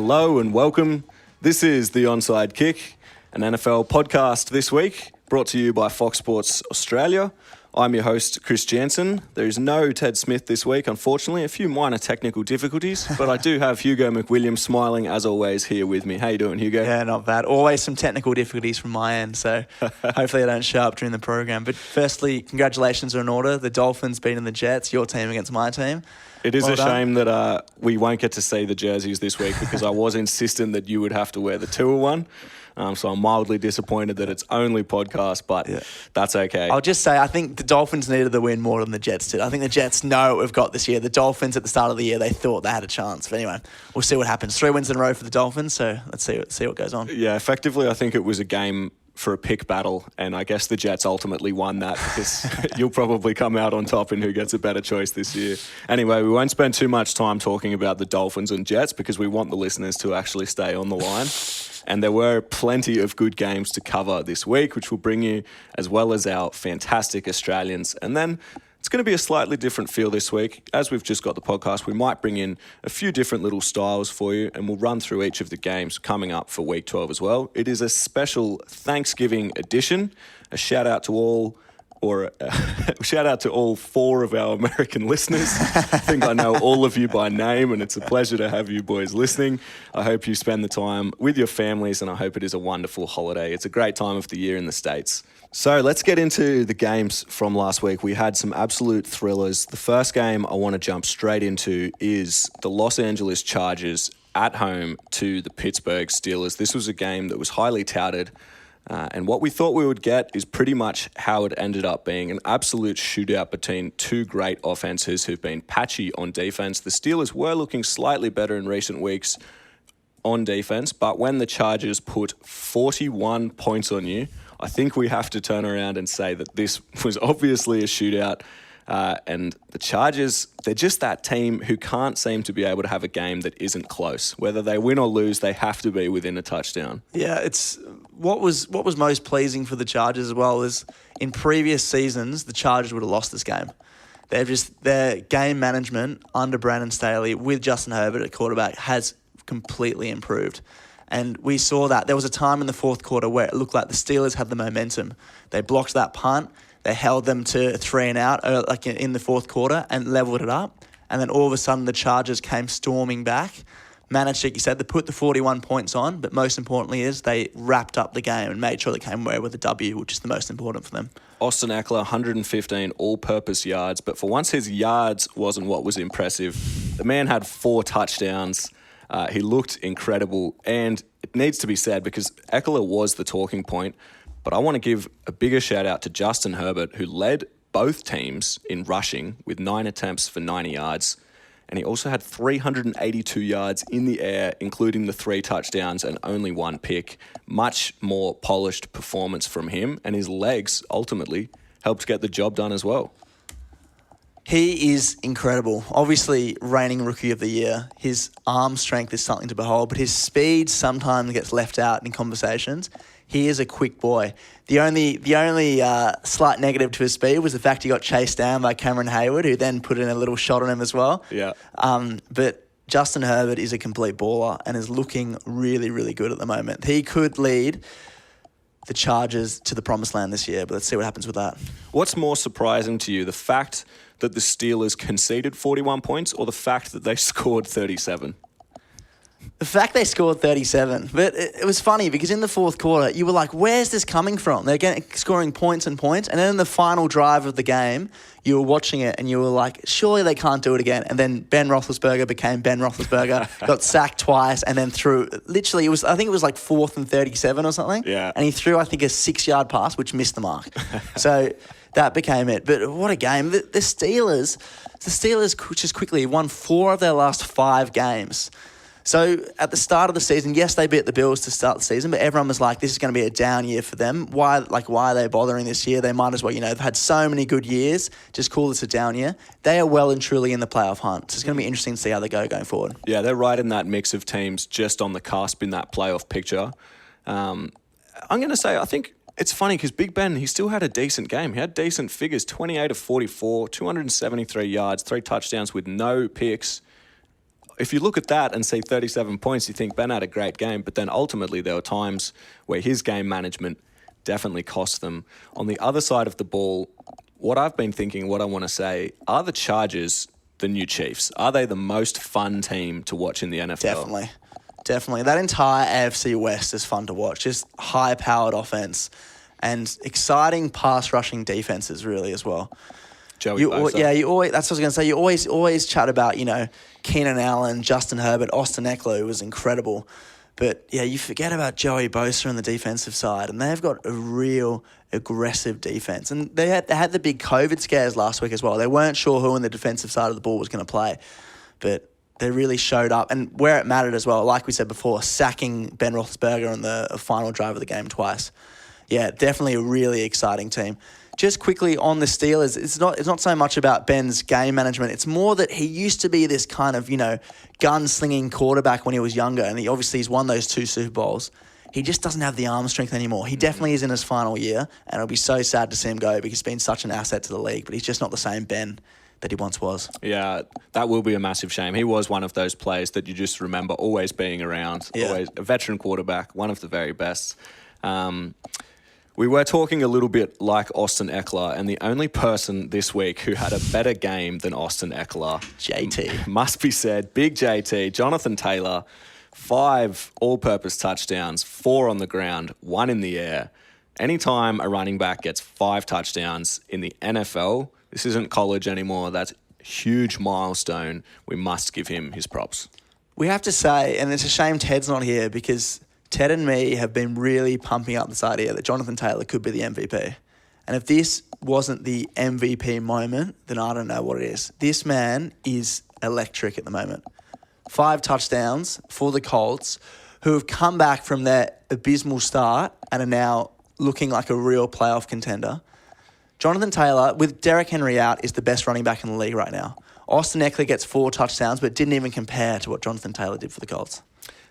Hello and welcome. This is the Onside Kick, an NFL podcast this week, brought to you by Fox Sports Australia. I'm your host, Chris Janssen. There is no Ted Smith this week, unfortunately. A few minor technical difficulties, but I do have Hugo McWilliam smiling, as always, here with me. How you doing, Hugo? Yeah, not bad. Always some technical difficulties from my end, so hopefully I don't show up during the program. But firstly, congratulations are in order. The Dolphins beating the Jets, your team against my team. It is a shame that we won't get to see the jerseys this week because I was insistent that you would have to wear the tour one. So I'm mildly disappointed that it's only podcast, but that's okay. I'll just say I think the Dolphins needed the win more than the Jets did. I think the Jets know what we've got this year. The Dolphins at the start of the year, they thought they had a chance. But anyway, we'll see what happens. 3 wins in a row for the Dolphins, so let's see what goes on. Yeah, effectively I think it was a game for a pick battle, and I guess the Jets ultimately won that because you'll probably come out on top in who gets a better choice this year. Anyway, we won't spend too much time talking about the Dolphins and Jets because we want the listeners to actually stay on the line. And there were plenty of good games to cover this week, which will bring you, as well as our fantastic Australians. And then it's going to be a slightly different feel this week. As we've just got the podcast, we might bring in a few different little styles for you, and we'll run through each of the games coming up for week 12 as well. It is a special Thanksgiving edition. A shout out to all four of our American listeners. I think I know all of you by name, and it's a pleasure to have you boys listening. I hope you spend the time with your families, and I hope it is a wonderful holiday. It's a great time of the year in the States. So let's get into the games from last week. We had some absolute thrillers. The first game I want to jump straight into is the Los Angeles Chargers at home to the Pittsburgh Steelers. This was a game that was highly touted. And what we thought we would get is pretty much how it ended up being, an absolute shootout between two great offenses who've been patchy on defense. The Steelers were looking slightly better in recent weeks on defense, but when the Chargers put 41 points on you, I think we have to turn around and say that this was obviously a shootout. And the Chargers, they're just that team who can't seem to be able to have a game that isn't close. Whether they win or lose, they have to be within a touchdown. Yeah, it's what was most pleasing for the Chargers as well is in previous seasons, the Chargers would have lost this game. Their game management under Brandon Staley with Justin Herbert at quarterback has completely improved. And we saw that. There was a time in the fourth quarter where it looked like the Steelers had the momentum. They blocked that punt. They held them to 3 and out like in the fourth quarter and leveled it up. And then all of a sudden the Chargers came storming back, managed, like you said, to put the 41 points on. But most importantly is they wrapped up the game and made sure they came away with a W, which is the most important for them. Austin Eckler, 115 all-purpose yards. But for once his yards wasn't what was impressive. The man had 4 touchdowns. He looked incredible. And it needs to be said because Eckler was the talking point. But I want to give a bigger shout out to Justin Herbert, who led both teams in rushing with 9 attempts for 90 yards. And he also had 382 yards in the air, including the 3 touchdowns and only 1 pick. Much more polished performance from him, and his legs ultimately helped get the job done as well. He is incredible. Obviously, reigning Rookie of the Year. His arm strength is something to behold, but his speed sometimes gets left out in conversations. He is a quick boy. The only slight negative to his speed was the fact he got chased down by Cameron Hayward, who then put in a little shot on him as well. Yeah. But Justin Herbert is a complete baller and is looking really, really good at the moment. He could lead the Chargers to the promised land this year, but let's see what happens with that. What's more surprising to you, the fact that the Steelers conceded 41 points or the fact that they scored 37? The fact they scored 37, but it was funny because in the fourth quarter, you were like, where's this coming from? They're scoring points and points. And then in the final drive of the game, you were watching it and you were like, surely they can't do it again. And then Ben Roethlisberger became Ben Roethlisberger, got sacked twice and then threw, literally, I think it was like 4th and 37 or something. Yeah. And he threw, I think, a 6-yard pass, which missed the mark. So that became it. But what a game. The Steelers just quickly won 4 of their last 5 games. So at the start of the season, yes, they beat the Bills to start the season, but everyone was like, this is going to be a down year for them. Why are they bothering this year? They might as well, they've had so many good years. Just call this a down year. They are well and truly in the playoff hunt. So it's going to be interesting to see how they go going forward. Yeah, they're right in that mix of teams just on the cusp in that playoff picture. I'm going to say, I think it's funny because Big Ben, he still had a decent game. He had decent figures, 28 of 44, 273 yards, 3 touchdowns with no picks. if you look at that and see 37 points, you think Ben had a great game, but then ultimately there were times where his game management definitely cost them. On the other side of the ball, what I've been thinking, what I want to say, are the Chargers the new Chiefs? Are they the most fun team to watch in the NFL? Definitely. That entire AFC West is fun to watch. Just high-powered offense and exciting pass-rushing defenses, really, as well. Joey Bosa. Yeah, you always. That's what I was going to say. You always chat about, Keenan Allen, Justin Herbert, Austin Eckler was incredible. But, yeah, you forget about Joey Bosa on the defensive side, and they've got a real aggressive defense. And they had the big COVID scares last week as well. They weren't sure who on the defensive side of the ball was going to play, but they really showed up. And where it mattered as well, like we said before, sacking Ben Roethlisberger on the final drive of the game twice. Yeah, definitely a really exciting team. Just quickly on the Steelers, it's not so much about Ben's game management. It's more that he used to be this kind of, gunslinging quarterback when he was younger, and he's won those 2 Super Bowls. He just doesn't have the arm strength anymore. He definitely is in his final year, and it'll be so sad to see him go because he's been such an asset to the league, but he's just not the same Ben that he once was. Yeah, that will be a massive shame. He was one of those players that you just remember always being around, always a veteran quarterback, one of the very best. We were talking a little bit like Austin Eckler, and the only person this week who had a better game than Austin Eckler, JT, must be said, big JT, Jonathan Taylor, 5 all-purpose touchdowns, 4 on the ground, 1 in the air. Anytime a running back gets 5 touchdowns in the NFL, this isn't college anymore, that's a huge milestone. We must give him his props. We have to say, and it's a shame Ted's not here because Ted and me have been really pumping up this idea that Jonathan Taylor could be the MVP. And if this wasn't the MVP moment, then I don't know what it is. This man is electric at the moment. 5 touchdowns for the Colts, who have come back from their abysmal start and are now looking like a real playoff contender. Jonathan Taylor, with Derrick Henry out, is the best running back in the league right now. Austin Eckler gets 4 touchdowns, but didn't even compare to what Jonathan Taylor did for the Colts.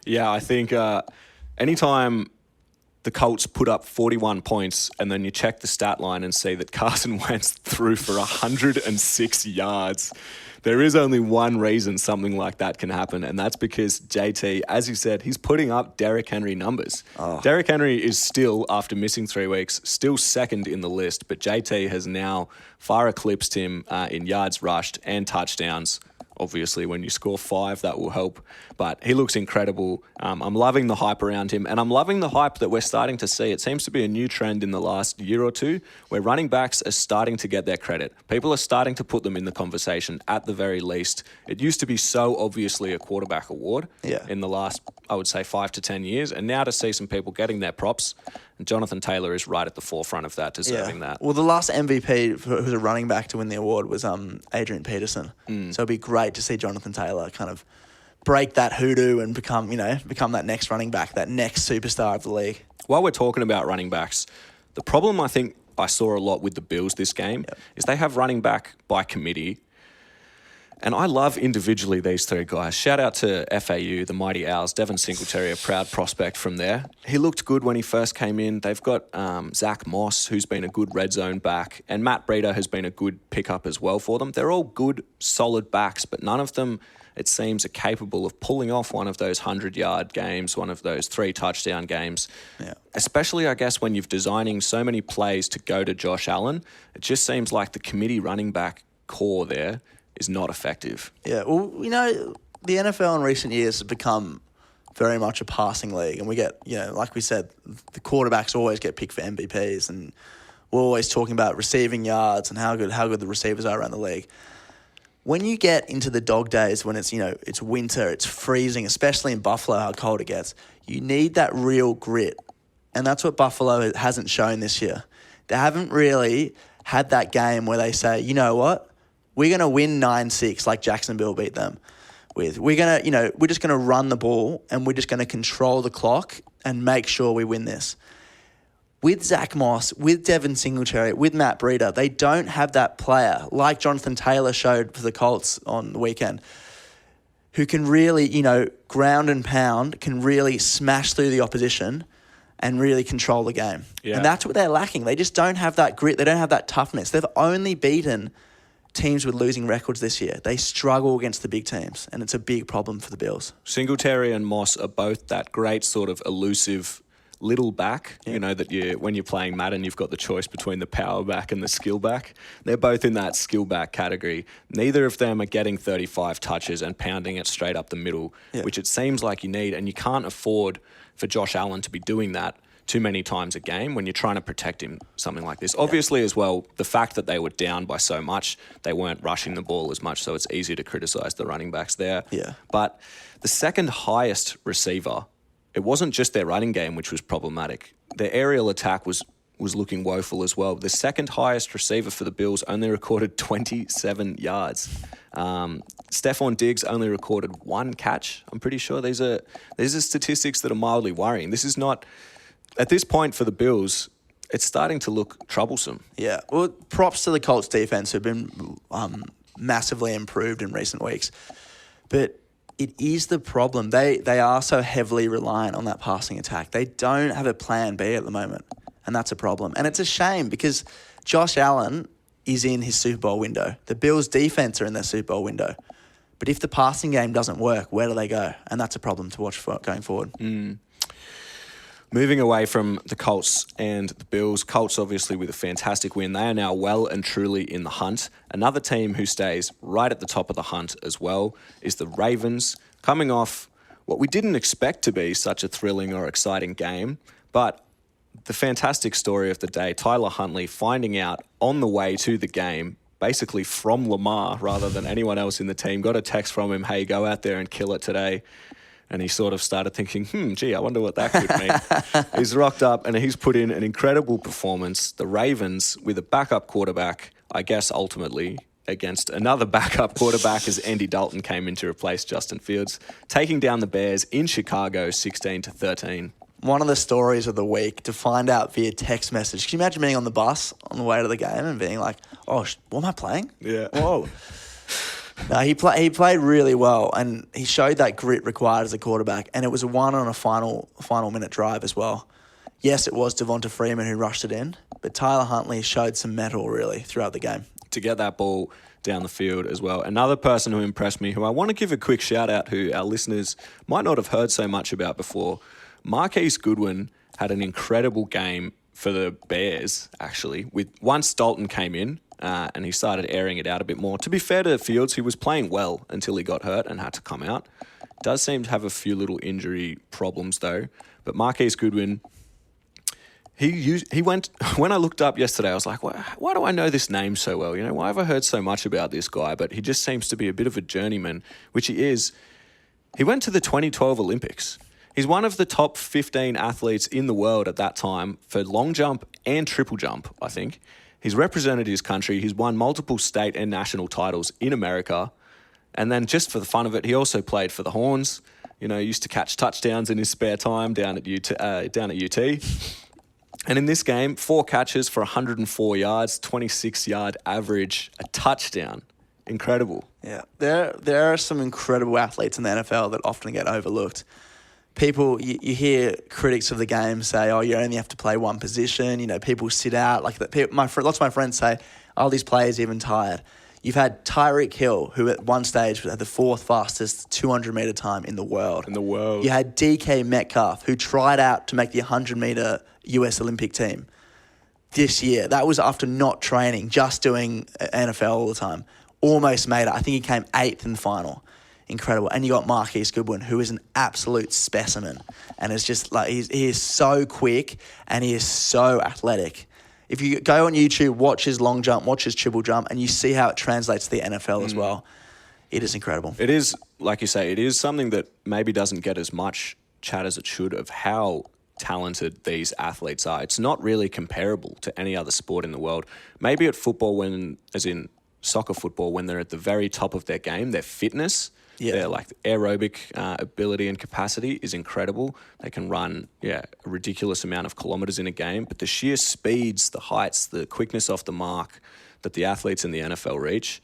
Yeah, I think anytime the Colts put up 41 points and then you check the stat line and see that Carson Wentz threw for 106 yards, there is only one reason something like that can happen, and that's because JT, as you said, he's putting up Derrick Henry numbers. Derrick Henry is still, after missing 3 weeks, still second in the list, but JT has now far eclipsed him in yards rushed and touchdowns. Obviously, when you score 5, that will help. But he looks incredible. I'm loving the hype around him, and I'm loving the hype that we're starting to see. It seems to be a new trend in the last year or two where running backs are starting to get their credit. People are starting to put them in the conversation at the very least. It used to be so obviously a quarterback award in the last, I would say, 5 to 10 years. And now to see some people getting their props, and Jonathan Taylor is right at the forefront of that, deserving that. Well, the last MVP who's a running back to win the award was Adrian Peterson. So it'd be great to see Jonathan Taylor kind of break that hoodoo and become that next running back, that next superstar of the league. While we're talking about running backs, the problem I think I saw a lot with the Bills this game is they have running back by committee. And I love individually these 3 guys. Shout out to FAU, the Mighty Owls, Devin Singletary, a proud prospect from there. He looked good when he first came in. They've got Zach Moss, who's been a good red zone back, and Matt Breida has been a good pickup as well for them. They're all good, solid backs, but none of them, it seems, are capable of pulling off one of those 100-yard games, one of those 3-touchdown games. Yeah. Especially, I guess, when you're designing so many plays to go to Josh Allen, it just seems like the committee running back core there is not effective. Yeah, well, the NFL in recent years has become very much a passing league, and we get, like we said, the quarterbacks always get picked for MVPs, and we're always talking about receiving yards and how good the receivers are around the league. When you get into the dog days, when it's, it's winter, it's freezing, especially in Buffalo, how cold it gets, you need that real grit, and that's what Buffalo hasn't shown this year. They haven't really had that game where they say, you know what? We're going to win 9-6 like Jacksonville beat them with. We're going to, we're just going to run the ball and we're just going to control the clock and make sure we win this. With Zach Moss, with Devin Singletary, with Matt Breida, they don't have that player like Jonathan Taylor showed for the Colts on the weekend who can really, ground and pound, can really smash through the opposition and really control the game. Yeah. And that's what they're lacking. They just don't have that grit. They don't have that toughness. They've only beaten teams with losing records this year. They struggle against the big teams, and it's a big problem for the Bills. Singletary and Moss are both that great sort of elusive little back, you know, that when you're playing Madden, you've got the choice between the power back and the skill back. They're both in that skill back category. Neither of them are getting 35 touches and pounding it straight up the middle, which it seems like you need, and you can't afford for Josh Allen to be doing that too many times a game when you're trying to protect him, something like this. Obviously, as well, the fact that they were down by so much, they weren't rushing the ball as much, so it's easy to criticise the running backs there. Yeah. But the second highest receiver, it wasn't just their running game, which was problematic. Their aerial attack was looking woeful as well. The second highest receiver for the Bills only recorded 27 yards. Stephon Diggs only recorded 1 catch. I'm pretty sure these are statistics that are mildly worrying. This is not, at this point for the Bills, it's starting to look troublesome. Yeah. Well, props to the Colts defense, who've been massively improved in recent weeks. But it is the problem. They are so heavily reliant on that passing attack. They don't have a plan B at the moment, and that's a problem. And it's a shame because Josh Allen is in his Super Bowl window. The Bills' defense are in their Super Bowl window. But if the passing game doesn't work, where do they go? And that's a problem to watch going forward. Moving away from the Colts and the Bills, Colts obviously with a fantastic win. They are now well and truly in the hunt. Another team who stays right at the top of the hunt as well is the Ravens, coming off what we didn't expect to be such a thrilling or exciting game. But the fantastic story of the day, Tyler Huntley finding out on the way to the game, basically from Lamar rather than anyone else in the team, got a text from him, hey, go out there and kill it today. And he sort of started thinking, gee, I wonder what that could mean. He's rocked up and he's put in an incredible performance. The Ravens, with a backup quarterback, I guess ultimately against another backup quarterback as Andy Dalton came in to replace Justin Fields, taking down the Bears in Chicago 16-13. One of the stories of the week to find out via text message. Can you imagine being on the bus on the way to the game and being like, oh, what am I playing? Yeah. Whoa. No, he played really well, and he showed that grit required as a quarterback, and it was a one on a final minute drive as well. Yes, it was Devonta Freeman who rushed it in, but Tyler Huntley showed some mettle really throughout the game. To get that ball down the field as well. Another person who impressed me, who I want to give a quick shout out, who our listeners might not have heard so much about before, Marquise Goodwin had an incredible game for the Bears, actually, once Dalton came in, and he started airing it out a bit more. To be fair to Fields, he was playing well until he got hurt and had to come out. Does seem to have a few little injury problems though. But Marquise Goodwin, he went, when I looked up yesterday, I was like, why do I know this name so well? You know, why have I heard so much about this guy? But he just seems to be a bit of a journeyman, which he is. He went to the 2012 Olympics. He's one of the top 15 athletes in the world at that time for long jump and triple jump, I think. He's represented his country. He's won multiple state and national titles in America. And then just for the fun of it, he also played for the Horns. You know, used to catch touchdowns in his spare time down at UT. And in this game, 4 catches for 104 yards, 26-yard average, a touchdown. Incredible. Yeah, there are some incredible athletes in the NFL that often get overlooked. People, you hear critics of the game say, oh, you only have to play one position. You know, people sit out. Like lots of my friends say, oh, these players are even tired. You've had Tyreek Hill, who at one stage had the 4th fastest 200-meter time in the world. You had DK Metcalf, who tried out to make the 100-meter US Olympic team this year. That was after not training, just doing NFL all the time. Almost made it. I think he came 8th in the final. Incredible. And you got Marquise Goodwin, who is an absolute specimen. And it's just like, he is so quick and he is so athletic. If you go on YouTube, watch his long jump, watch his triple jump, and you see how it translates to the NFL as well, it is incredible. It is, like you say, it is something that maybe doesn't get as much chat as it should of how talented these athletes are. It's not really comparable to any other sport in the world. Maybe at football, as in soccer football, when they're at the very top of their game, their fitness, their like aerobic ability and capacity is incredible. They can run a ridiculous amount of kilometers in a game, but the sheer speeds, the heights, the quickness off the mark that the athletes in the NFL reach,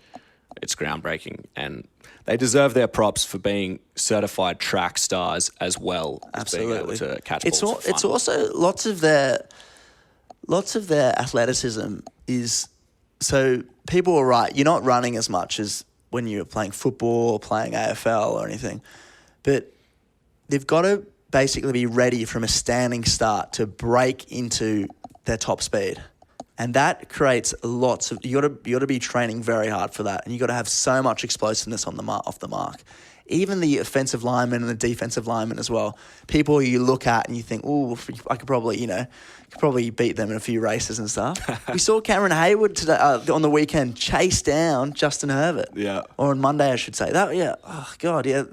it's groundbreaking. And they deserve their props for being certified track stars as well as being able to catch balls. It's also lots of their athleticism is So people are right. You're not running as much as when you're playing football or playing AFL or anything. But they've got to basically be ready from a standing start to break into their top speed. And that creates lots of... You got to be training very hard for that. And you got to have so much explosiveness on the off the mark. Even the offensive linemen and the defensive linemen as well. People you look at and you think, oh, I could probably beat them in a few races and stuff. We saw Cameron Hayward today on the weekend chase down Justin Herbert. Yeah. Or on Monday, I should say. Oh, God, yeah.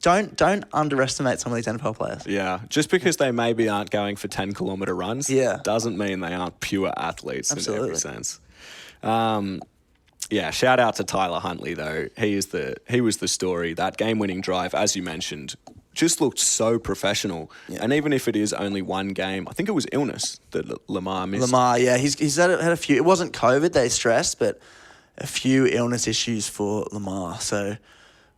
Don't underestimate some of these NFL players. Yeah, just because they maybe aren't going for 10-kilometre runs doesn't mean they aren't pure athletes in every sense. Yeah, shout out to Tyler Huntley, though. He was the story. That game-winning drive, as you mentioned, just looked so professional. Yeah. And even if it is only one game, I think it was illness that Lamar missed. He's had a few. It wasn't COVID, they stressed, but a few illness issues for Lamar. So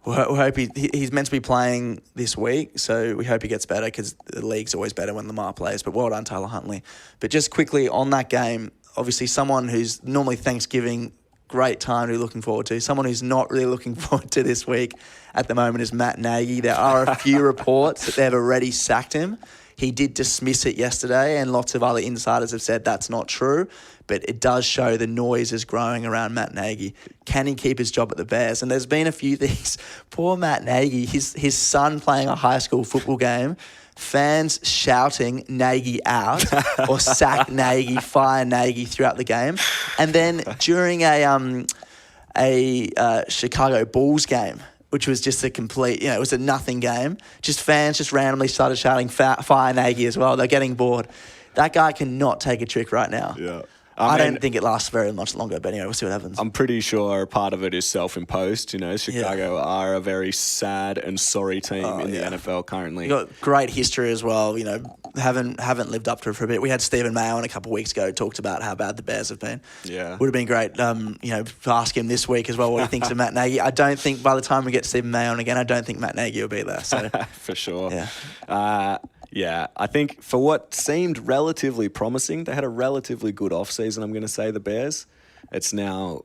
we hope he's meant to be playing this week, so we hope he gets better because the league's always better when Lamar plays. But well done, Tyler Huntley. But just quickly on that game, obviously someone who's normally Thanksgiving, great time to be looking forward to. Someone who's not really looking forward to this week at the moment is Matt Nagy. There are a few reports that they've already sacked him. He did dismiss it yesterday, and lots of other insiders have said that's not true. But it does show the noise is growing around Matt Nagy. Can he keep his job at the Bears? And there's been a few things. Poor Matt Nagy, his son playing a high school football game, fans shouting Nagy out or sack Nagy, fire Nagy throughout the game. And then during a Chicago Bulls game, which was just a complete, it was a nothing game, fans just randomly started shouting fire Nagy as well. They're getting bored. That guy cannot take a trick right now. Yeah. I don't think it lasts very much longer, but anyway, we'll see what happens. I'm pretty sure part of it is self-imposed. Chicago are a very sad and sorry team in the NFL currently. You've got great history as well. Haven't lived up to it for a bit. We had Stephen Mayo on a couple of weeks ago talked about how bad the Bears have been. Yeah, would have been great. To ask him this week as well what he thinks of Matt Nagy. I don't think by the time we get Stephen Mayo on again, I don't think Matt Nagy will be there. So for sure. Yeah. Yeah, I think for what seemed relatively promising, they had a relatively good offseason, I'm going to say, the Bears. It's now,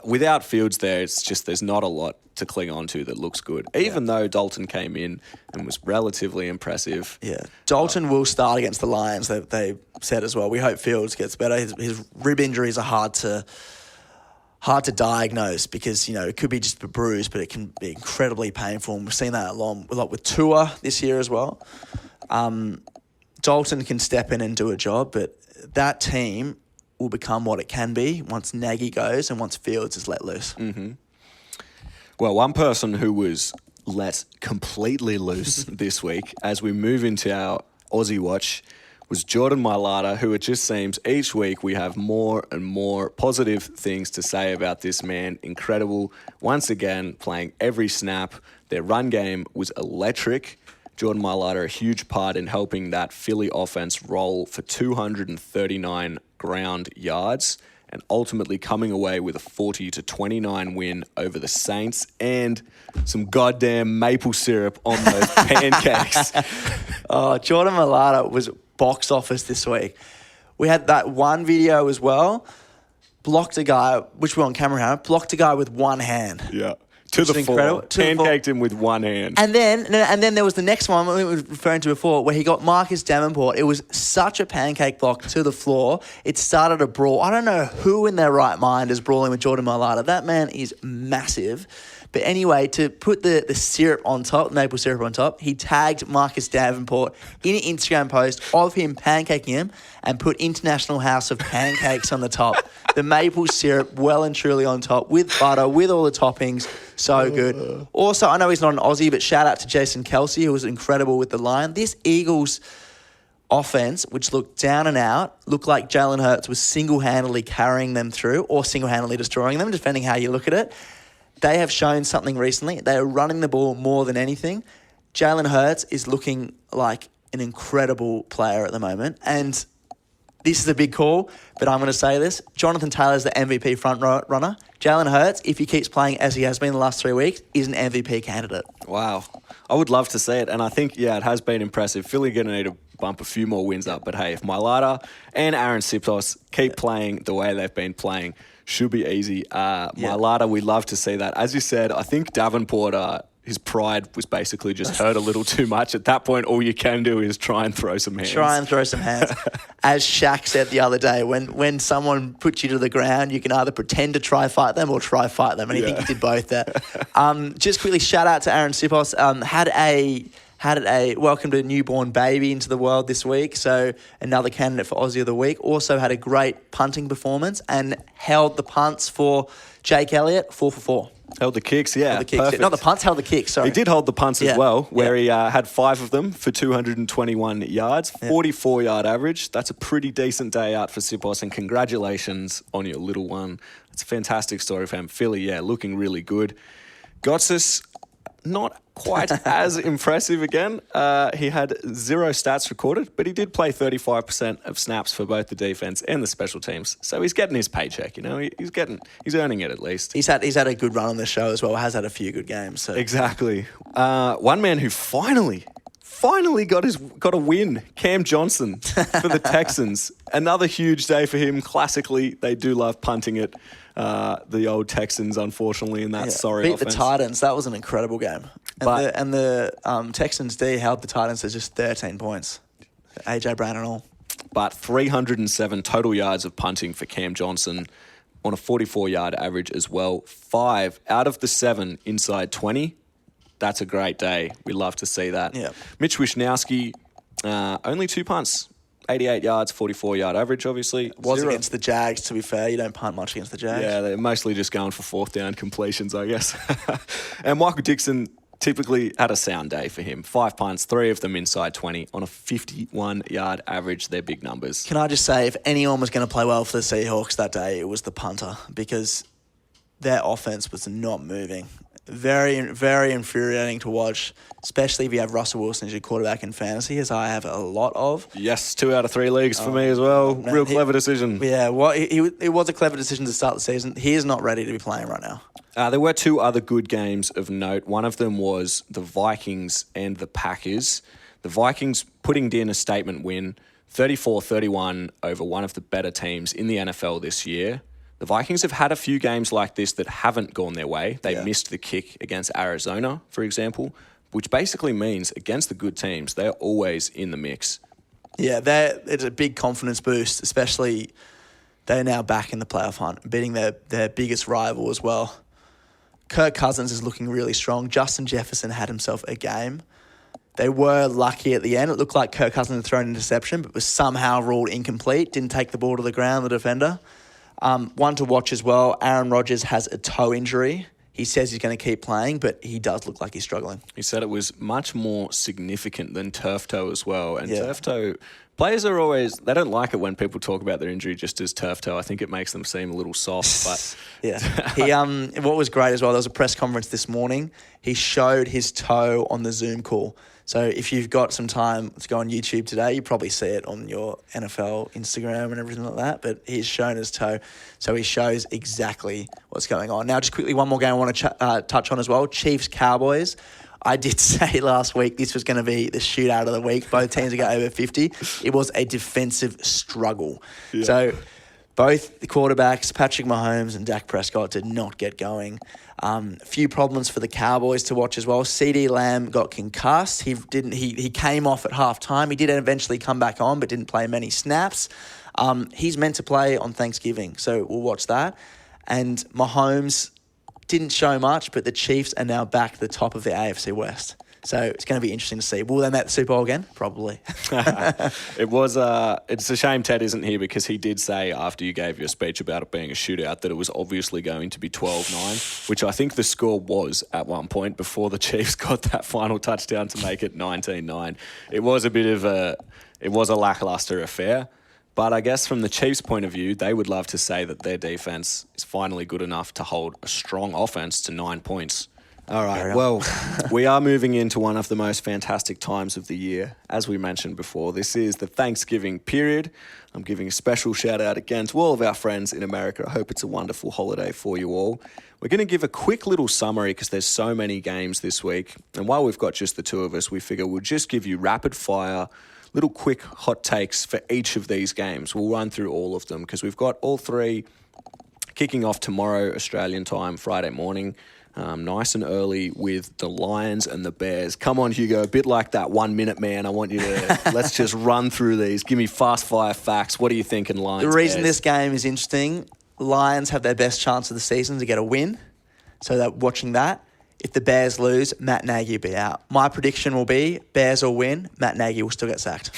without Fields there, it's just there's not a lot to cling on to that looks good, even though Dalton came in and was relatively impressive. Yeah, Dalton will start against the Lions, they said as well. We hope Fields gets better. His rib injuries are hard to diagnose because, it could be just a bruise, but it can be incredibly painful. And we've seen that a lot with Tua this year as well. Dalton can step in and do a job, but that team will become what it can be once Nagy goes and once Fields is let loose. Mm-hmm. Well, one person who was let completely loose this week as we move into our Aussie watch was Jordan Mailata, who it just seems each week we have more and more positive things to say about this man. Incredible. Once again, playing every snap. Their run game was electric. Jordan Mailata, a huge part in helping that Philly offense roll for 239 ground yards and ultimately coming away with a 40-29 win over the Saints and some goddamn maple syrup on those pancakes. Jordan Mailata was box office this week. We had that one video as well. Blocked a guy, which we're on camera, blocked a guy with one hand. Yeah. To the floor. Pancaked him with one hand. And then there was the next one we were referring to before where he got Marcus Davenport. It was such a pancake block to the floor. It started a brawl. I don't know who in their right mind is brawling with Jordan Mailata. That man is massive. But anyway, to put the syrup on top, maple syrup on top, he tagged Marcus Davenport in an Instagram post of him pancaking him and put International House of Pancakes on the top. The maple syrup well and truly on top with butter, with all the toppings. So good. Also, I know he's not an Aussie, but shout out to Jason Kelsey, who was incredible with the line. This Eagles offense, which looked down and out, looked like Jalen Hurts was single-handedly carrying them through or single-handedly destroying them, depending how you look at it. They have shown something recently. They are running the ball more than anything. Jalen Hurts is looking like an incredible player at the moment. And this is a big call, but I'm going to say this. Jonathan Taylor's the MVP front runner. Jalen Hurts, if he keeps playing as he has been the last 3 weeks, is an MVP candidate. Wow. I would love to see it. And I think, it has been impressive. Philly going to need to bump a few more wins up. But hey, if Mailata and Aaron Sipos keep playing the way they've been playing, should be easy. Mailata, we'd love to see that. As you said, I think Davenport, his pride was basically just hurt a little too much. At that point, all you can do is try and throw some hands. As Shaq said the other day, when someone puts you to the ground, you can either pretend to try fight them or try fight them. And I think he did both there. Just quickly, shout out to Aaron Sipos. Had a welcomed a newborn baby into the world this week, so another candidate for Aussie of the Week. Also had a great punting performance and held the punts for Jake Elliott, 4 for 4. Held the kicks, yeah. Perfect. Not the punts, held the kicks, sorry. He did hold the punts as well, where he had 5 of them for 221 yards, 44-yard average. That's a pretty decent day out for Sipos, and congratulations on your little one. It's a fantastic story for him. Philly, looking really good. Gotsis, not quite as impressive again. He had 0 stats recorded, but he did play 35% of snaps for both the defense and the special teams. So he's getting his paycheck, he's earning it at least. He's had a good run on the show as well. Has had a few good games. So. Exactly. One man who finally got a win, Cam Janssen for the Texans. Another huge day for him. Classically, they do love punting it. The old Texans, unfortunately, in that sorry beat offense. The Titans. That was an incredible game. And the Texans D held the Titans to just 13 points. AJ Brown and all. But 307 total yards of punting for Cam Janssen on a 44-yard average as well. 5 out of the 7 inside 20. That's a great day. We love to see that. Yeah. Mitch Wishnowski, only 2 punts. 88 yards, 44-yard average, obviously. Was against the Jags, to be fair. You don't punt much against the Jags. Yeah, they're mostly just going for 4th down completions, I guess. And Michael Dixon typically had a sound day for him. 5 punts, 3 of them inside 20 on a 51-yard average. They're big numbers. Can I just say, if anyone was going to play well for the Seahawks that day, it was the punter, because their offense was not moving. Very, very infuriating to watch, especially if you have Russell Wilson as your quarterback in fantasy, as I have a lot of. Yes, 2 out of 3 leagues for me as well. Real clever decision. Yeah, it was a clever decision to start the season. He is not ready to be playing right now. There were 2 other good games of note. One of them was the Vikings and the Packers. The Vikings putting in a statement win, 34-31 over one of the better teams in the NFL this year. The Vikings have had a few games like this that haven't gone their way. They missed the kick against Arizona, for example, which basically means against the good teams, they're always in the mix. Yeah, it's a big confidence boost, especially they're now back in the playoff hunt, beating their biggest rival as well. Kirk Cousins is looking really strong. Justin Jefferson had himself a game. They were lucky at the end. It looked like Kirk Cousins had thrown an interception, but was somehow ruled incomplete. Didn't take the ball to the ground, the defender. One to watch as well, Aaron Rodgers has a toe injury. He says he's going to keep playing, but he does look like he's struggling. He said it was much more significant than turf toe as well. And turf toe, players are always, they don't like it when people talk about their injury just as turf toe. I think it makes them seem a little soft. But what was great as well, there was a press conference this morning. He showed his toe on the Zoom call. So if you've got some time to go on YouTube today, you probably see it on your NFL Instagram and everything like that. But he's shown his toe, so he shows exactly what's going on. Now, just quickly, one more game I want to touch on as well. Chiefs-Cowboys. I did say last week this was going to be the shootout of the week. Both teams are going over 50. It was a defensive struggle. Yeah. So both the quarterbacks, Patrick Mahomes and Dak Prescott, did not get going. A few problems for the Cowboys to watch as well. CeeDee Lamb got concussed. He came off at halftime. He did eventually come back on, but didn't play many snaps. He's meant to play on Thanksgiving, so we'll watch that. And Mahomes didn't show much, but the Chiefs are now back to the top of the AFC West. So it's going to be interesting to see. Will they make the Super Bowl again? Probably. It's a shame Ted isn't here, because he did say after you gave your speech about it being a shootout that it was obviously going to be 12-9, which I think the score was at one point before the Chiefs got that final touchdown to make it 19-9. It was a lackluster affair. But I guess from the Chiefs' point of view, they would love to say that their defense is finally good enough to hold a strong offense to 9 points. All right. Well, we are moving into one of the most fantastic times of the year. As we mentioned before, this is the Thanksgiving period. I'm giving a special shout out again to all of our friends in America. I hope it's a wonderful holiday for you all. We're going to give a quick little summary because there's so many games this week. And while we've got just the two of us, we figure we'll just give you rapid fire, little quick hot takes for each of these games. We'll run through all of them because we've got all three kicking off tomorrow, Australian time, Friday morning. Nice and early with the Lions and the Bears. Come on, Hugo, a bit like that 1 minute man. I want you to, let's just run through these. Give me fast fire facts. What are you thinking, Lions? The reason Bears? this game is interesting, Lions have their best chance of the season to get a win. So that watching that, if the Bears lose, Matt Nagy will be out. My prediction will be Bears will win, Matt Nagy will still get sacked.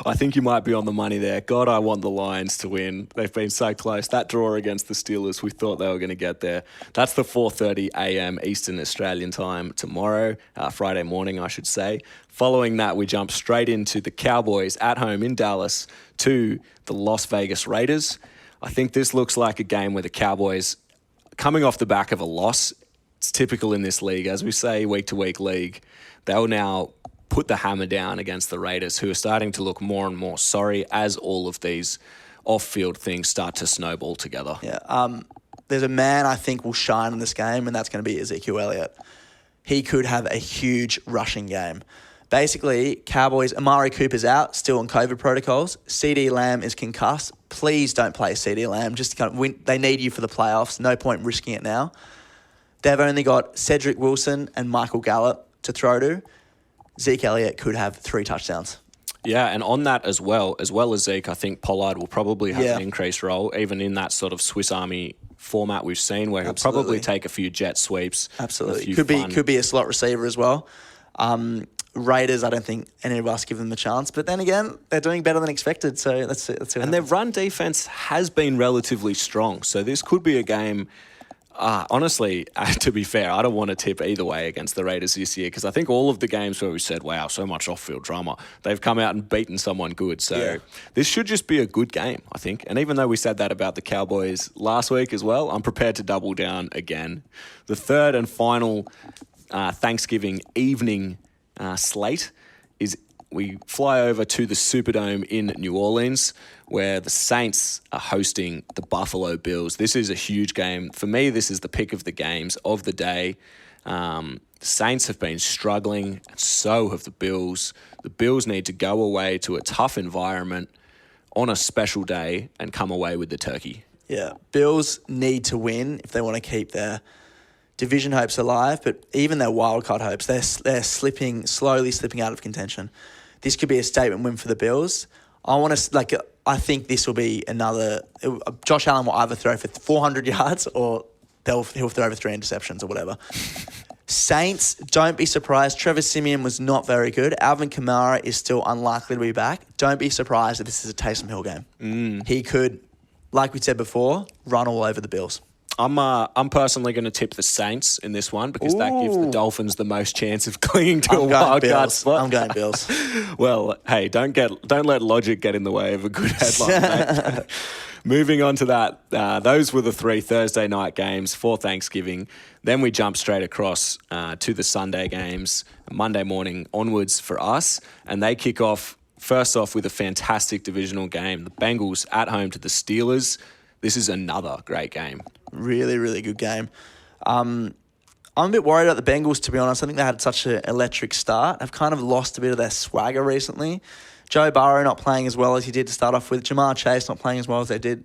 I think you might be on the money there. God, I want the Lions to win. They've been so close. That draw against the Steelers, we thought they were going to get there. That's the 4:30 a.m. Eastern Australian time tomorrow, Friday morning, I should say. Following that, we jump straight into the Cowboys at home in Dallas to the Las Vegas Raiders. I think this looks like a game where the Cowboys, coming off the back of a loss, it's typical in this league, as we say, week-to-week league, they'll now put the hammer down against the Raiders, who are starting to look more and more sorry as all of these off-field things start to snowball together. Yeah, there's a man I think will shine in this game, and that's going to be Ezekiel Elliott. He could have a huge rushing game. Basically, Cowboys, Amari Cooper's out, still on COVID protocols. CD Lamb is concussed. Please don't play CD Lamb. Just kind of win. They need you for the playoffs. No point risking it now. They've only got Cedric Wilson and Michael Gallup to throw to. Zeke Elliott could have 3 touchdowns. Yeah, and on that as well as Zeke, I think Pollard will probably have an increased role, even in that sort of Swiss Army format we've seen, where he'll probably take a few jet sweeps. Absolutely. Could be a slot receiver as well. Raiders, I don't think any of us give them a chance. But then again, they're doing better than expected. So let's see. And their run defense has been relatively strong. So this could be a game. Honestly, to be fair, I don't want to tip either way against the Raiders this year because I think all of the games where we said, wow, so much off-field drama, they've come out and beaten someone good. So this should just be a good game, I think. And even though we said that about the Cowboys last week as well, I'm prepared to double down again. The third and final Thanksgiving evening slate is we fly over to the Superdome in New Orleans where the Saints are hosting the Buffalo Bills. This is a huge game. For me, this is the pick of the games of the day. The Saints have been struggling, and so have the Bills. The Bills need to go away to a tough environment on a special day and come away with the turkey. Yeah, Bills need to win if they want to keep their division hopes alive, but even their wildcard hopes, they're slowly slipping out of contention. This could be a statement win for the Bills. I think this will be another. Josh Allen will either throw for 400 yards or he'll throw for 3 interceptions or whatever. Saints, don't be surprised. Trevor Siemian was not very good. Alvin Kamara is still unlikely to be back. Don't be surprised if this is a Taysom Hill game. He could, like we said before, run all over the Bills. I'm personally going to tip the Saints in this one because that gives the Dolphins the most chance of clinging to a wild card spot. I'm going Bills. Well, hey, don't let logic get in the way of a good headline. Mate. Moving on to that, those were the 3 Thursday night games for Thanksgiving. Then we jump straight across to the Sunday games, Monday morning onwards for us, and they kick off first off with a fantastic divisional game. The Bengals at home to the Steelers. This is another great game. Really, really good game. I'm a bit worried about the Bengals, to be honest. I think they had such an electric start. They've kind of lost a bit of their swagger recently. Joe Burrow not playing as well as he did to start off with. Jamar Chase not playing as well as they did.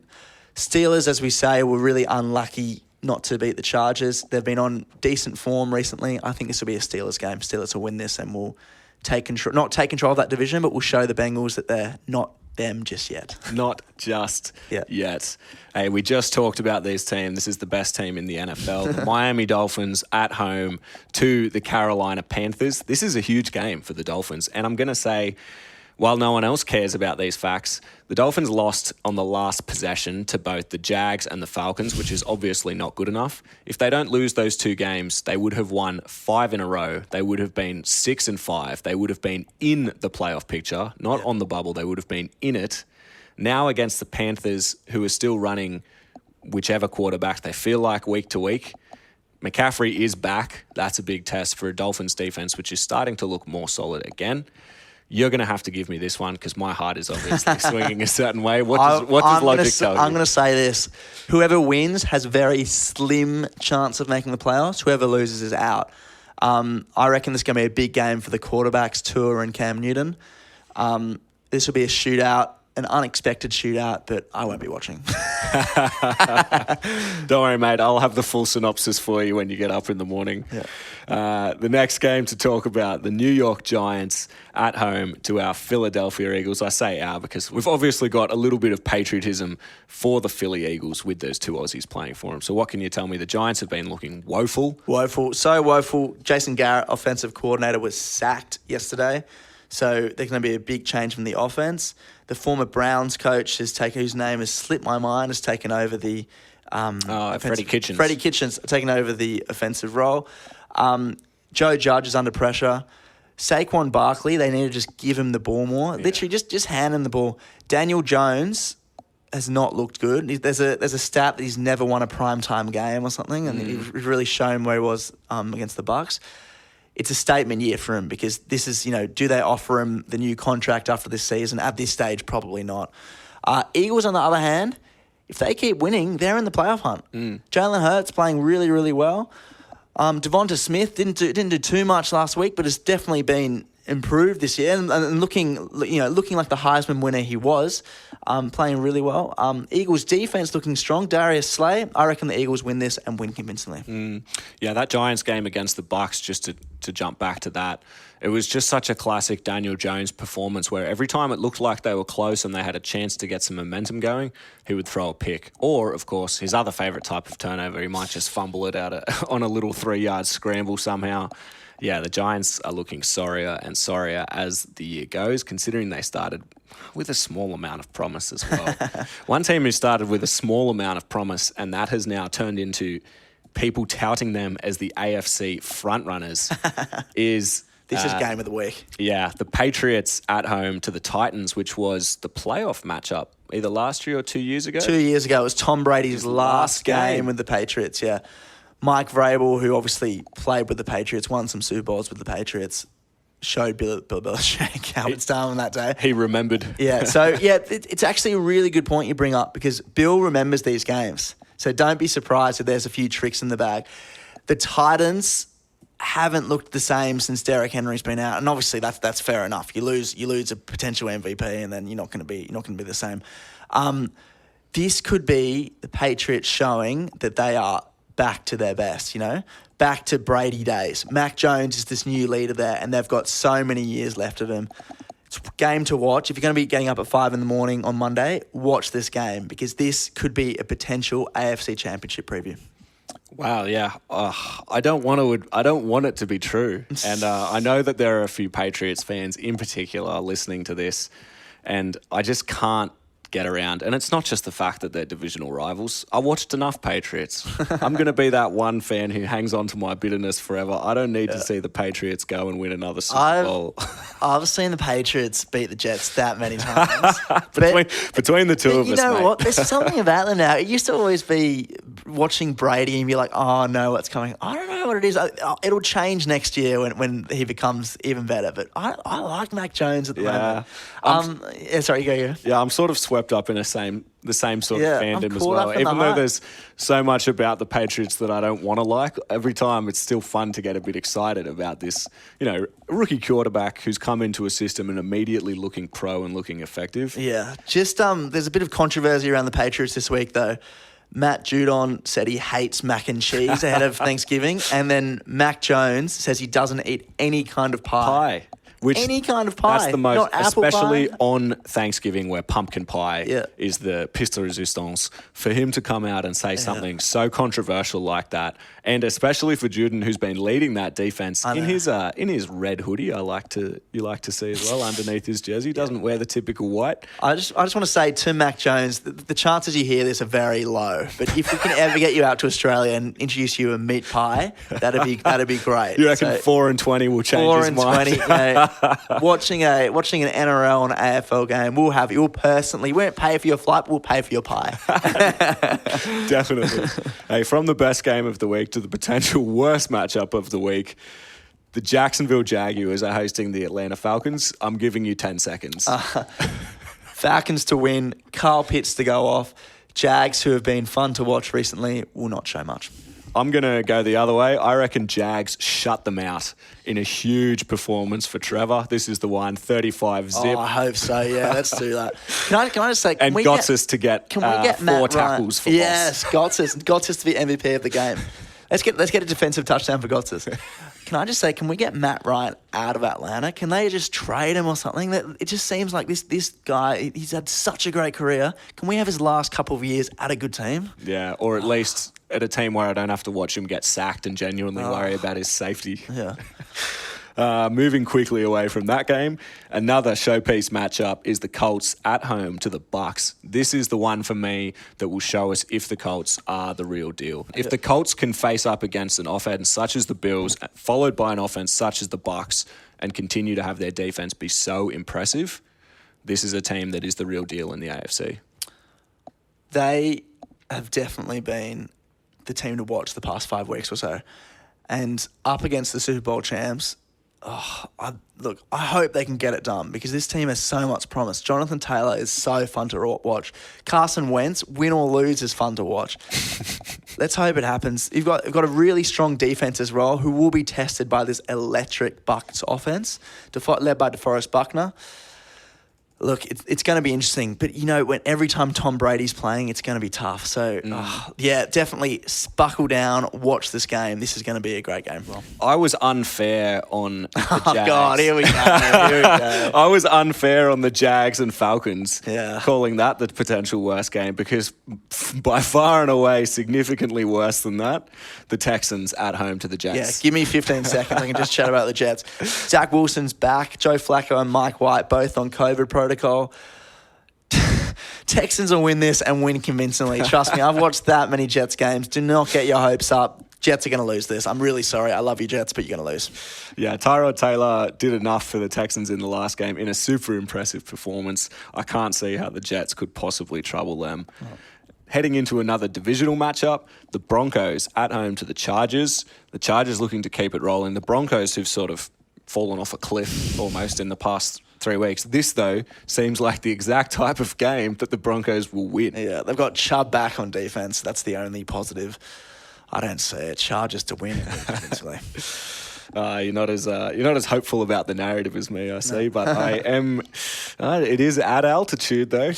Steelers, as we say, were really unlucky not to beat the Chargers. They've been on decent form recently. I think this will be a Steelers game. Steelers will win this and will not take control of that division, but will show the Bengals that they're not them just yet. Not just yet. Hey, we just talked about this team. This is the best team in the NFL. The Miami Dolphins at home to the Carolina Panthers. This is a huge game for the Dolphins. And I'm going to say, while no one else cares about these facts, the Dolphins lost on the last possession to both the Jags and the Falcons, which is obviously not good enough. If they don't lose those 2 games, they would have won 5 in a row. They would have been 6-5. They would have been in the playoff picture, not on the bubble. They would have been in it. Now against the Panthers, who are still running whichever quarterback they feel like week to week, McCaffrey is back. That's a big test for a Dolphins defense, which is starting to look more solid again. You're going to have to give me this one because my heart is obviously swinging a certain way. What does logic tell you? I'm going to say this. Whoever wins has a very slim chance of making the playoffs. Whoever loses is out. I reckon this is going to be a big game for the quarterbacks, Tua and Cam Newton. This will be a shootout, an unexpected shootout, but I won't be watching. Don't worry, mate. I'll have the full synopsis for you when you get up in the morning. Yeah. The next game to talk about, the New York Giants at home to our Philadelphia Eagles. I say our because we've obviously got a little bit of patriotism for the Philly Eagles with those two Aussies playing for them. So what can you tell me? The Giants have been looking woeful. Woeful. So woeful. Jason Garrett, offensive coordinator, was sacked yesterday. So there's going to be a big change from the offense. The former Browns coach whose name has slipped my mind, has taken over the Freddie Kitchens. Freddie Kitchens taken over the offensive role. Joe Judge is under pressure. Saquon Barkley, they need to just give him the ball more. Yeah. Literally, just hand him the ball. Daniel Jones has not looked good. There's a stat that he's never won a primetime game or something, and he's really shown where he was against the Bucs. It's a statement year for him because this is, do they offer him the new contract after this season? At this stage, probably not. Eagles, on the other hand, if they keep winning, they're in the playoff hunt. Jalen Hurts playing really, really well. Devonta Smith didn't do too much last week, but has definitely been improved this year and looking like the Heisman winner he was, playing really well. Eagles defense looking strong. Darius Slay, I reckon the Eagles win this and win convincingly. Yeah, that Giants game against the Bucs, just to jump back to that, it was just such a classic Daniel Jones performance where every time it looked like they were close and they had a chance to get some momentum going, he would throw a pick. Or, of course, his other favourite type of turnover, he might just fumble it out on a little 3-yard scramble somehow. Yeah, the Giants are looking sorrier and sorrier as the year goes, considering they started with a small amount of promise as well. One team who started with a small amount of promise, and that has now turned into people touting them as the AFC frontrunners, is... This is game of the week. Yeah, the Patriots at home to the Titans, which was the playoff matchup either last year or 2 years ago. 2 years ago. It was Tom Brady's last game with the Patriots, yeah. Mike Vrabel, who obviously played with the Patriots, won some Super Bowls with the Patriots, showed Bill Belichick how it's done on that day. He remembered. Yeah, so yeah, it's actually a really good point you bring up because Bill remembers these games. So don't be surprised if there's a few tricks in the bag. The Titans haven't looked the same since Derrick Henry's been out, and obviously that's fair enough. You lose a potential MVP, and then you're not going to be the same. This could be the Patriots showing that they are back to their best, back to Brady days. Mac Jones is this new leader there, and they've got so many years left of him. It's a game to watch. If you're going to be getting up at 5 a.m. on Monday, watch this game because this could be a potential AFC Championship preview. Wow, yeah. I don't want it to be true. And I know that there are a few Patriots fans in particular listening to this, and I just can't get around. And it's not just the fact that they're divisional rivals. I watched enough Patriots. I'm going to be that one fan who hangs on to my bitterness forever. I don't need to see the Patriots go and win another Super Bowl. I've seen the Patriots beat the Jets that many times. between the two of us, you know mate. what? There's something about them now. It used to always be watching Brady and be like, oh, no, what's coming? I don't know what it is. It'll change next year when he becomes even better. But I like Mac Jones at the moment. Sorry, you go. Yeah, I'm sort of swept up in the same sort of fandom as well. Even though there's so much about the Patriots that I don't want to like, every time it's still fun to get a bit excited about this, rookie quarterback who's come into a system and immediately looking pro and looking effective. Yeah, just there's a bit of controversy around the Patriots this week though. Matt Judon said he hates mac and cheese ahead of Thanksgiving, and then Mac Jones says he doesn't eat any kind of pie. Any kind of pie. That's the most, especially pie. On Thanksgiving where pumpkin pie is the pièce de résistance. For him to come out and say something so controversial like that, and especially for Juden, who's been leading that defense in his red hoodie, you like to see as well underneath his jersey. He doesn't wear the typical white. I just want to say to Mac Jones, the chances you hear this are very low. But if we can ever get you out to Australia and introduce you a meat pie, that'd be great. You reckon 4 and 20 will change his mind? 4 and 20. watching an NRL and an AFL game, we won't pay for your flight, we'll pay for your pie. Definitely. Hey, from the best game of the week to the potential worst matchup of the week, the Jacksonville Jaguars are hosting the Atlanta Falcons. I'm giving you 10 seconds. Falcons to win, Carl Pitts to go off. Jags, who have been fun to watch recently, will not show much. I'm going to go the other way. I reckon Jags shut them out in a huge performance for Trevor. This is the one, 35 zip. Oh, I hope so, yeah. Let's do that. Can I just say... And Gotsis to get 4 tackles for loss. Yes, Gotsis to be MVP of the game. Let's get a defensive touchdown for Gotsis. Can I just say, can we get Matt Ryan out of Atlanta? Can they just trade him or something? It just seems like this guy, he's had such a great career. Can we have his last couple of years at a good team? Yeah, or at least at a team where I don't have to watch him get sacked and genuinely worry about his safety. Yeah. Moving quickly away from that game, another showpiece matchup is the Colts at home to the Bucks. This is the one for me that will show us if the Colts are the real deal. If the Colts can face up against an offense such as the Bills, followed by an offense such as the Bucks, and continue to have their defense be so impressive, this is a team that is the real deal in the AFC. They have definitely been the team to watch the past 5 weeks or so. And up against the Super Bowl champs, I hope they can get it done because this team has so much promise. Jonathan Taylor is so fun to watch. Carson Wentz, win or lose, is fun to watch. Let's hope it happens. You've got a really strong defense as well who will be tested by this electric Bucs offense, led by DeForest Buckner. Look, it's going to be interesting, but when every time Tom Brady's playing, it's going to be tough. So, definitely buckle down, watch this game. This is going to be a great game. Well, I was unfair on the Jags. Oh, God, here we go. I was unfair on the Jags and Falcons, Yeah. calling that the potential worst game because by far and away, significantly worse than that, the Texans at home to the Jets. Yeah, give me 15 seconds. I can just chat about the Jets. Zach Wilson's back. Joe Flacco and Mike White both on COVID protocol. Texans will win this and win convincingly. Trust me, I've watched that many Jets games. Do not get your hopes up. Jets are going to lose this. I'm really sorry. I love you, Jets, but you're going to lose. Yeah, Tyrod Taylor did enough for the Texans in the last game in a super impressive performance. I can't see how the Jets could possibly trouble them. Oh. Heading into another divisional matchup, the Broncos at home to the Chargers. The Chargers looking to keep it rolling. The Broncos who've sort of fallen off a cliff almost in the past 3 weeks. This, though, seems like the exact type of game that the Broncos will win. Yeah, they've got Chubb back on defense. That's the only positive. I don't see it. Chargers to win. You're not as hopeful about the narrative as me, I see, but I am. It is at altitude, though.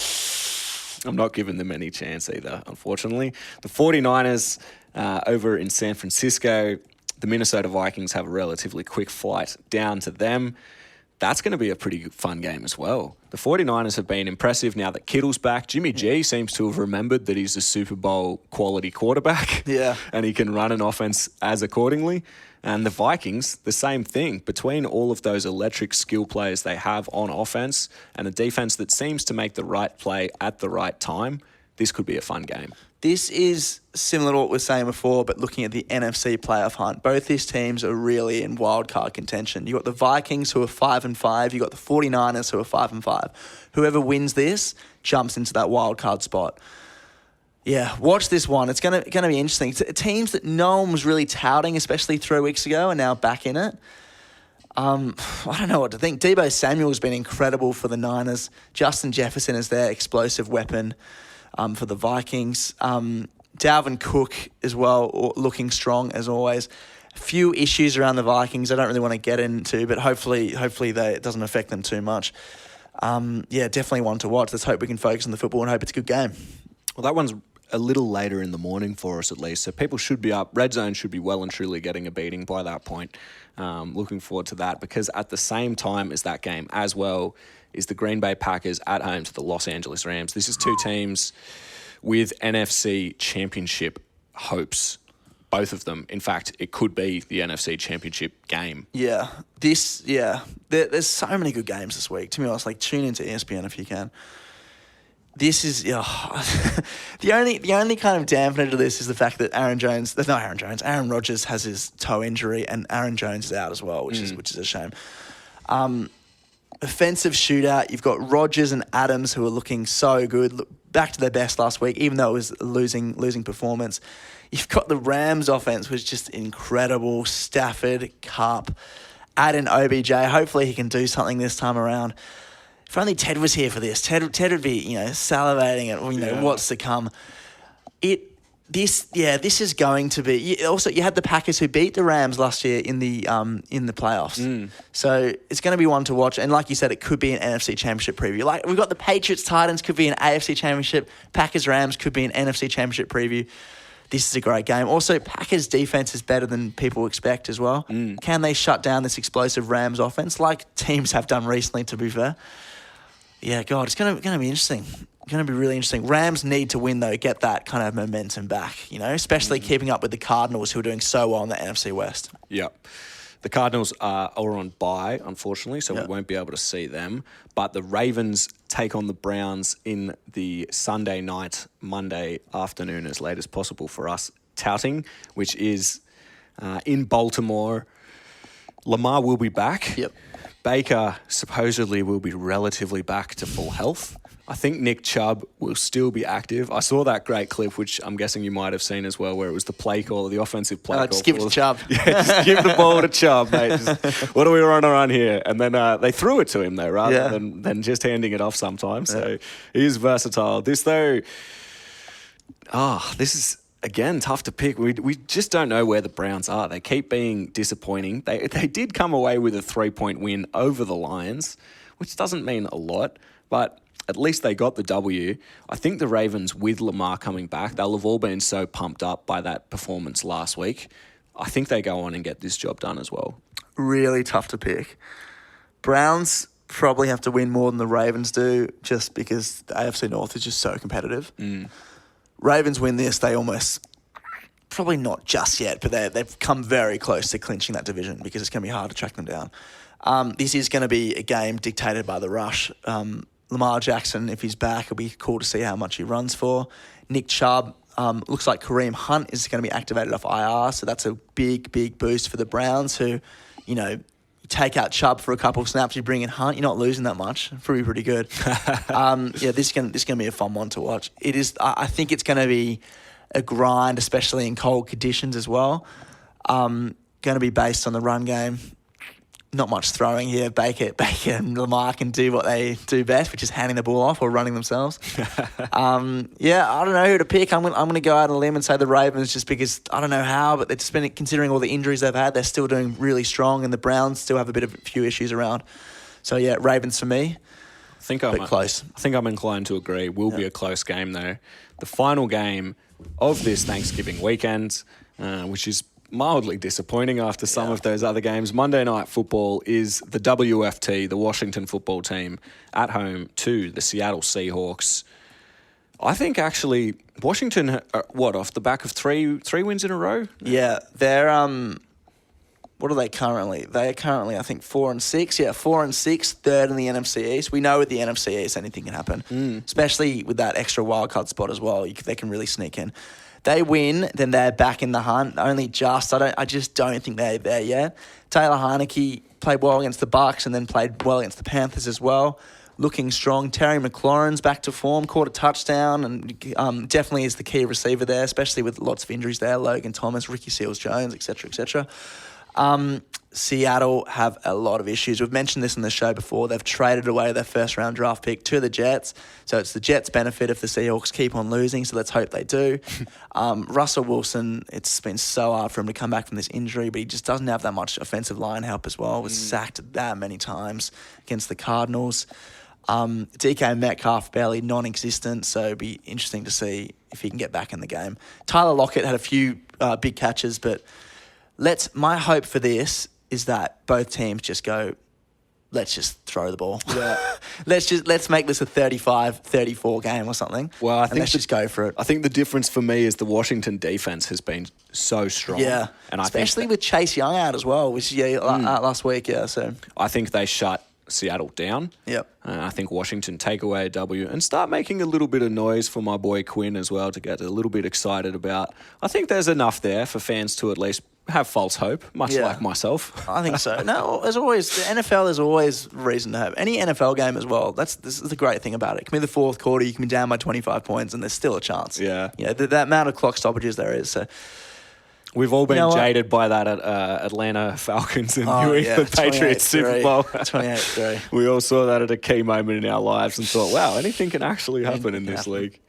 I'm not giving them any chance either, unfortunately. The 49ers over in San Francisco, the Minnesota Vikings have a relatively quick flight down to them. That's going to be a pretty fun game as well. The 49ers have been impressive now that Kittle's back. Jimmy G seems to have remembered that he's a Super Bowl quality quarterback. Yeah. And he can run an offense as accordingly. And the Vikings, the same thing. Between all of those electric skill players they have on offense and a defense that seems to make the right play at the right time, this could be a fun game. This is similar to what we were saying before, but looking at the NFC playoff hunt. Both these teams are really in wildcard contention. You've got the Vikings who are 5-5. You've got the 49ers who are 5-5. Whoever wins this jumps into that wildcard spot. Yeah, watch this one. It's gonna be interesting. Teams that no one was really touting, especially 3 weeks ago, are now back in it. I don't know what to think. Deebo Samuel's been incredible for the Niners. Justin Jefferson is their explosive weapon for the Vikings. Dalvin Cook as well, looking strong as always. A few issues around the Vikings I don't really want to get into, but hopefully it doesn't affect them too much. Definitely one to watch. Let's hope we can focus on the football and hope it's a good game. Well, that one's a little later in the morning for us at least, so people should be up. Red Zone should be well and truly getting a beating by that point. Looking forward to that because at the same time as that game as well is the Green Bay Packers at home to the Los Angeles Rams. This is two teams with NFC Championship hopes, both of them. In fact, it could be the NFC Championship game. Yeah. There's so many good games this week. To be honest, tune into ESPN if you can. This is the only kind of dampener to this is the fact that Aaron Rodgers has his toe injury and Aaron Jones is out as well, which is a shame. Offensive shootout. You've got Rodgers and Adams who are looking so good. Look, back to their best last week, even though it was a losing performance. You've got the Rams offense, which is just incredible. Stafford, Cup, add in OBJ. Hopefully he can do something this time around. If only Ted was here for this. Ted would be, salivating at what's to come. This is going to be. Also, you had the Packers who beat the Rams last year in the playoffs. So it's going to be one to watch. And like you said, it could be an NFC Championship preview. Like we've got the Patriots Titans could be an AFC Championship. Packers Rams could be an NFC Championship preview. This is a great game. Also, Packers defense is better than people expect as well. Can they shut down this explosive Rams offense like teams have done recently? To be fair, yeah, God, it's going to be interesting. Going to be really interesting. Rams need to win, though, get that kind of momentum back, especially keeping up with the Cardinals who are doing so well in the NFC West. Yeah. The Cardinals are on bye, unfortunately, so we won't be able to see them. But the Ravens take on the Browns in the Sunday night, Monday afternoon, as late as possible for us touting, which is in Baltimore. Lamar will be back. Yep. Baker supposedly will be relatively back to full health. I think Nick Chubb will still be active. I saw that great clip, which I'm guessing you might have seen as well, where it was the play call, the offensive play call. Just give it to Chubb. Yeah, just give the ball to Chubb, mate. What do we run around here? And then they threw it to him, though, rather than just handing it off sometimes. So he is versatile. This is, again, tough to pick. We just don't know where the Browns are. They keep being disappointing. They did come away with a 3-point win over the Lions, which doesn't mean a lot, but at least they got the W. I think the Ravens, with Lamar coming back, they'll have all been so pumped up by that performance last week. I think they go on and get this job done as well. Really tough to pick. Browns probably have to win more than the Ravens do, just because the AFC North is just so competitive. Ravens win this, they almost, probably not just yet, but they've come very close to clinching that division because it's going to be hard to track them down. This is going to be a game dictated by the rush. Lamar Jackson, if he's back, it'll be cool to see how much he runs for. Nick Chubb, looks like Kareem Hunt is going to be activated off IR, so that's a big, big boost for the Browns who, you take out Chubb for a couple of snaps, you bring in Hunt, you're not losing that much. Pretty good. This is going to be a fun one to watch. It is. I think it's going to be a grind, especially in cold conditions as well. Going to be based on the run game. Not much throwing here. Baker and Lamar can do what they do best, which is handing the ball off or running themselves. I don't know who to pick. I'm going to go out on a limb and say the Ravens just because I don't know how, but they've just been, considering all the injuries they've had, they're still doing really strong, and the Browns still have a few issues around. So, yeah, Ravens for me. Close. I think I'm inclined to agree. Will be a close game, though. The final game of this Thanksgiving weekend, which is mildly disappointing after some of those other games. Monday Night Football is the WFT, the Washington football team, at home to the Seattle Seahawks. I think actually Washington, off the back of three wins in a row? Yeah, they're what are they currently? They are currently, I think, 4-6. Yeah, 4-6, third in the NFC East. We know with the NFC East anything can happen, especially with that extra wildcard spot as well. They can really sneak in. They win, then they're back in the hunt. Only just. I just don't think they're there yet. Taylor Heineke played well against the Bucs and then played well against the Panthers as well. Looking strong. Terry McLaurin's back to form, caught a touchdown, and definitely is the key receiver there, especially with lots of injuries there. Logan Thomas, Ricky Seals-Jones, etc., etc. Seattle have a lot of issues. We've mentioned this in the show before. They've traded away their first-round draft pick to the Jets. So it's the Jets' benefit if the Seahawks keep on losing, so let's hope they do. Russell Wilson, it's been so hard for him to come back from this injury, but he just doesn't have that much offensive line help as well. Was sacked that many times against the Cardinals. DK Metcalf barely non-existent, so it'd be interesting to see if he can get back in the game. Tyler Lockett had a few big catches, but my hope for this is that both teams just go, let's just throw the ball. Yeah. let's make this a 35-34 game or something. Well, I think let's just go for it. I think the difference for me is the Washington defense has been so strong. Yeah, and especially with Chase Young out as well, which last week. Yeah, so I think they shut Seattle down. Yep. I think Washington take away a W and start making a little bit of noise for my boy Quinn as well to get a little bit excited about. I think there's enough there for fans to at least have false hope, much like myself. I think so. No, there's always reason to have. Any NFL game as well, this is the great thing about it. It can be the fourth quarter, you can be down by 25 points and there's still a chance. Yeah. That amount of clock stoppages there is. So we've all been jaded by that at Atlanta Falcons and New England Patriots Super Bowl. 28-3. We all saw that at a key moment in our lives and thought, wow, anything can actually happen in this league.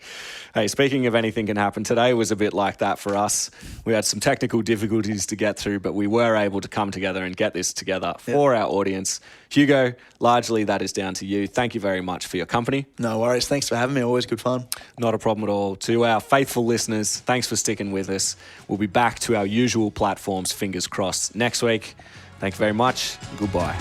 Hey, speaking of anything can happen, today was a bit like that for us. We had some technical difficulties to get through, but we were able to come together and get this together for our audience. Hugo, largely that is down to you. Thank you very much for your company. No worries. Thanks for having me. Always good fun. Not a problem at all. To our faithful listeners, thanks for sticking with us. We'll be back to our usual platforms, fingers crossed, next week. Thank you very much. Goodbye.